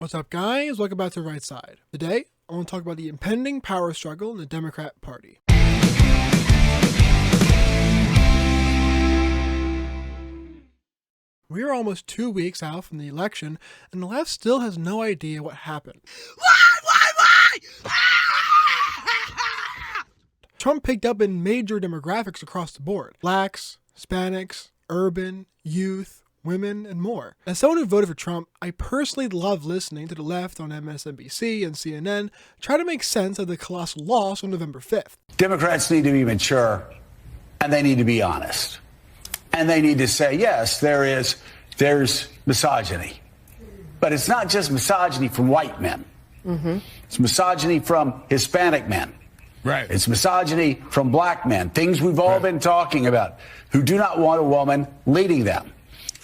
What's up, guys? Welcome back to the right side. Today, I want to talk about the impending power struggle in the Democrat Party. We are almost 2 weeks out from the election, and the left still has no idea what happened. Why? Trump picked up in major demographics across the board. Blacks, Hispanics, urban, youth, women, and more. As someone who voted for Trump, I personally love listening to the left on MSNBC and CNN try to make sense of the colossal loss on November 5th. Democrats need to be mature, and they need to be honest. And they need to say, yes, there's misogyny. But it's not just misogyny from white men. It's misogyny from Hispanic men. Right. It's misogyny from black men, things we've all been talking about, who do not want a woman leading them.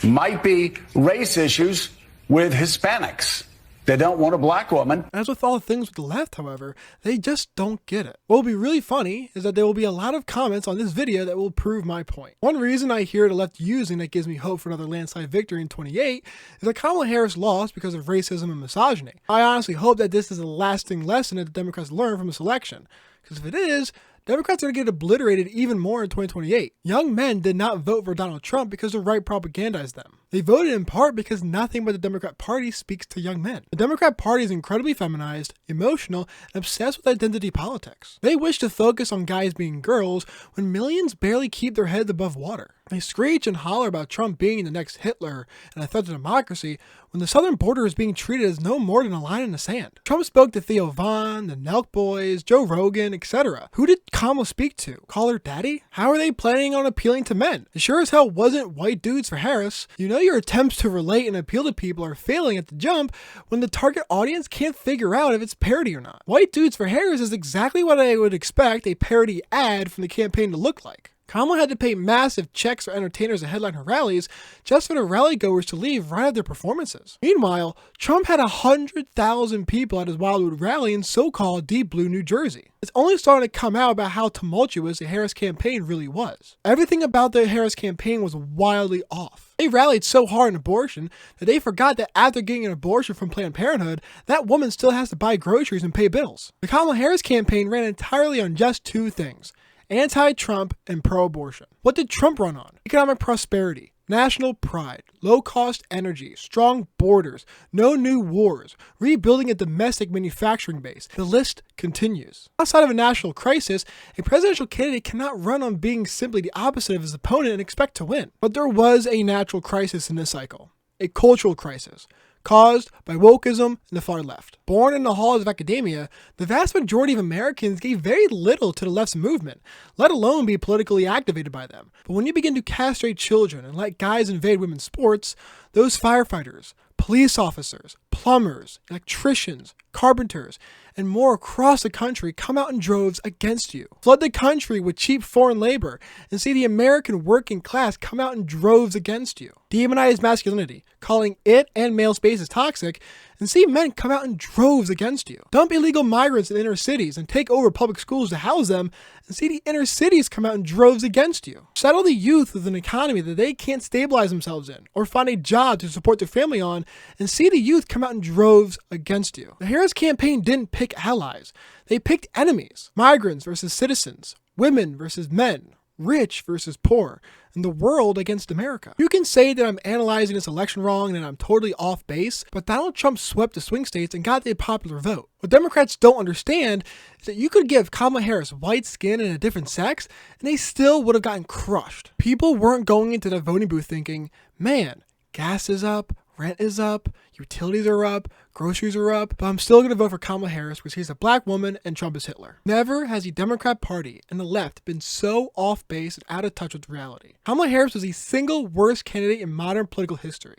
Might be race issues with Hispanics. They don't want a black woman. As with all things with the left, however, they just don't get it. What will be really funny is that there will be a lot of comments on this video that will prove my point. One reason I hear the left using that gives me hope for another landslide victory in 28 is that Kamala Harris lost because of racism and misogyny. I honestly hope that this is a lasting lesson that the Democrats learn from this election. Because if it is, Democrats are going to get obliterated even more in 2028. Young men did not vote for Donald Trump because the right propagandized them. They voted in part because nothing but the Democrat Party speaks to young men. The Democrat Party is incredibly feminized, emotional, and obsessed with identity politics. They wish to focus on guys being girls when millions barely keep their heads above water. They screech and holler about Trump being the next Hitler and a threat to democracy when the southern border is being treated as no more than a line in the sand. Trump spoke to Theo Vaughn, the Nelk Boys, Joe Rogan, etc. Who did Kamala speak to? Call her daddy? How are they planning on appealing to men? It sure as hell wasn't white dudes for Harris. You know your attempts to relate and appeal to people are failing at the jump when the target audience can't figure out if it's parody or not. White dudes for Harris is exactly what I would expect a parody ad from the campaign to look like. Kamala had to pay massive checks for entertainers to headline her rallies just for the rally goers to leave right after their performances. Meanwhile, Trump had 100,000 people at his Wildwood rally in so-called Deep Blue, New Jersey. It's only starting to come out about how tumultuous the Harris campaign really was. Everything about the Harris campaign was wildly off. They rallied so hard on abortion that they forgot that after getting an abortion from Planned Parenthood, that woman still has to buy groceries and pay bills. The Kamala Harris campaign ran entirely on just two things: anti-Trump and pro-abortion. What did Trump run on? Economic prosperity, national pride, low-cost energy, strong borders, no new wars, rebuilding a domestic manufacturing base. The list continues. Outside of a national crisis, a presidential candidate cannot run on being simply the opposite of his opponent and expect to win. But there was a natural crisis in this cycle, a cultural crisis, caused by wokeism and the far left. Born in the halls of academia, the vast majority of Americans gave very little to the left's movement, let alone be politically activated by them. But when you begin to castrate children and let guys invade women's sports, those firefighters, police officers, plumbers, electricians, carpenters, and more across the country come out in droves against you. Flood the country with cheap foreign labor and see the American working class come out in droves against you. Demonize masculinity, calling it and male spaces toxic, and see men come out in droves against you. Dump illegal migrants in inner cities and take over public schools to house them, and see the inner cities come out in droves against you. Settle the youth with an economy that they can't stabilize themselves in, or find a job to support their family on, and see the youth come out in droves against you. The Harris campaign didn't pick allies. They picked enemies. Migrants versus citizens, women versus men, rich versus poor, and the world against America. You can say that I'm analyzing this election wrong and I'm totally off base, but Donald Trump swept the swing states and got the popular vote. What Democrats don't understand is that you could give Kamala Harris white skin and a different sex, and they still would have gotten crushed. People weren't going into the voting booth thinking, man, gas is up, rent is up, utilities are up, groceries are up, but I'm still going to vote for Kamala Harris because she's a black woman and Trump is Hitler. Never has the Democrat Party and the left been so off base and out of touch with reality. Kamala Harris was the single worst candidate in modern political history.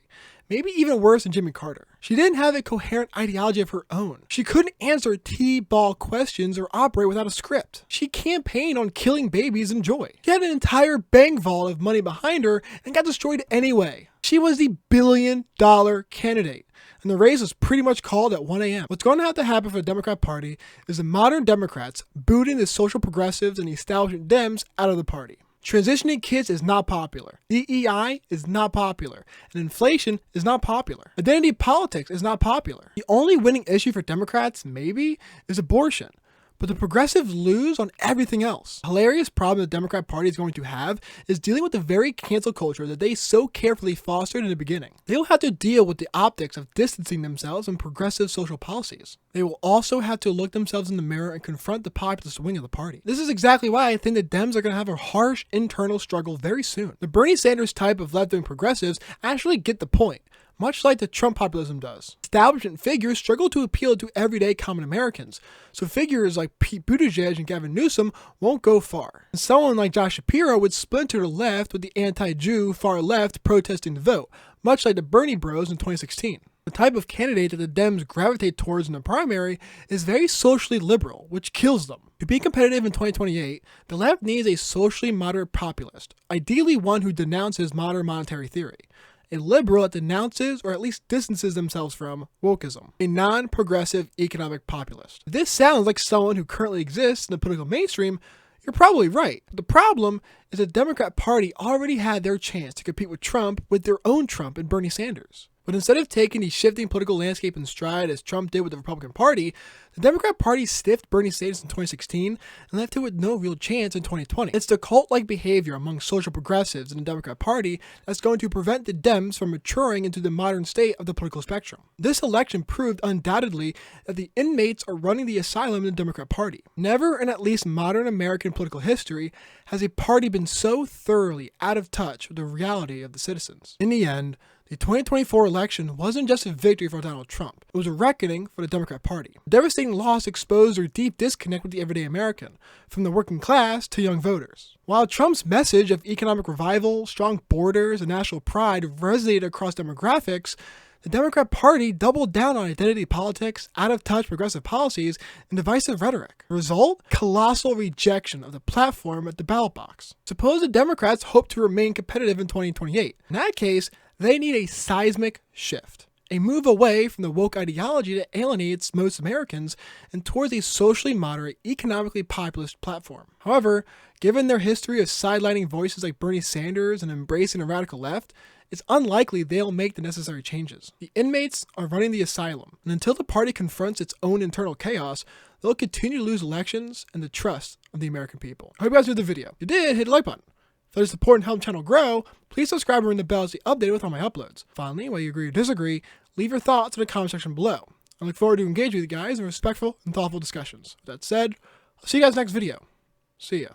Maybe even worse than Jimmy Carter. She didn't have a coherent ideology of her own. She couldn't answer T-ball questions or operate without a script. She campaigned on killing babies and joy. She had an entire bank vault of money behind her and got destroyed anyway. She was the billion-dollar candidate, and the race was pretty much called at 1 a.m. What's going to have to happen for the Democrat Party is the modern Democrats booting the social progressives and the establishment Dems out of the party. Transitioning kids is not popular. DEI is not popular. And inflation is not popular. Identity politics is not popular. The only winning issue for Democrats, maybe, is abortion. But the progressives lose on everything else. A hilarious problem the Democrat Party is going to have is dealing with the very cancel culture that they so carefully fostered in the beginning. They will have to deal with the optics of distancing themselves from progressive social policies. They will also have to look themselves in the mirror and confront the populist wing of the party. This is exactly why I think the Dems are going to have a harsh internal struggle very soon. The Bernie Sanders type of left-wing progressives actually get the point, much like the Trump populism does. Establishment figures struggle to appeal to everyday common Americans, so figures like Pete Buttigieg and Gavin Newsom won't go far. And someone like Josh Shapiro would splinter the left with the anti-Jew far left protesting the vote, much like the Bernie Bros in 2016. The type of candidate that the Dems gravitate towards in the primary is very socially liberal, which kills them. To be competitive in 2028, the left needs a socially moderate populist, ideally one who denounces modern monetary theory. A liberal that denounces or at least distances themselves from wokeism, a non-progressive economic populist. If this sounds like someone who currently exists in the political mainstream, you're probably right. But the problem is the Democrat Party already had their chance to compete with Trump with their own Trump and Bernie Sanders. But instead of taking the shifting political landscape in stride as Trump did with the Republican Party, the Democrat Party stiffed Bernie Sanders in 2016 and left him with no real chance in 2020. It's the cult-like behavior among social progressives in the Democrat Party that's going to prevent the Dems from maturing into the modern state of the political spectrum. This election proved undoubtedly that the inmates are running the asylum in the Democrat Party. Never in at least modern American political history has a party been so thoroughly out of touch with the reality of the citizens. In the end, the 2024 election wasn't just a victory for Donald Trump, it was a reckoning for the Democrat Party. The devastating loss exposed their deep disconnect with the everyday American, from the working class to young voters. While Trump's message of economic revival, strong borders, and national pride resonated across demographics, the Democrat Party doubled down on identity politics, out-of-touch progressive policies, and divisive rhetoric. The result? Colossal rejection of the platform at the ballot box. Suppose the Democrats hope to remain competitive in 2028. In that case, they need a seismic shift, a move away from the woke ideology that alienates most Americans and towards a socially moderate, economically populist platform. However, given their history of sidelining voices like Bernie Sanders and embracing a radical left, it's unlikely they'll make the necessary changes. The inmates are running the asylum, and until the party confronts its own internal chaos, they'll continue to lose elections and the trust of the American people. I hope you guys enjoyed the video. If you did, hit the like button. If that is support and help the channel grow, please subscribe and ring the bell to be updated with all my uploads. Finally, whether you agree or disagree, leave your thoughts in the comment section below. I look forward to engaging with you guys in respectful and thoughtful discussions. With that said, I'll see you guys next video. See ya.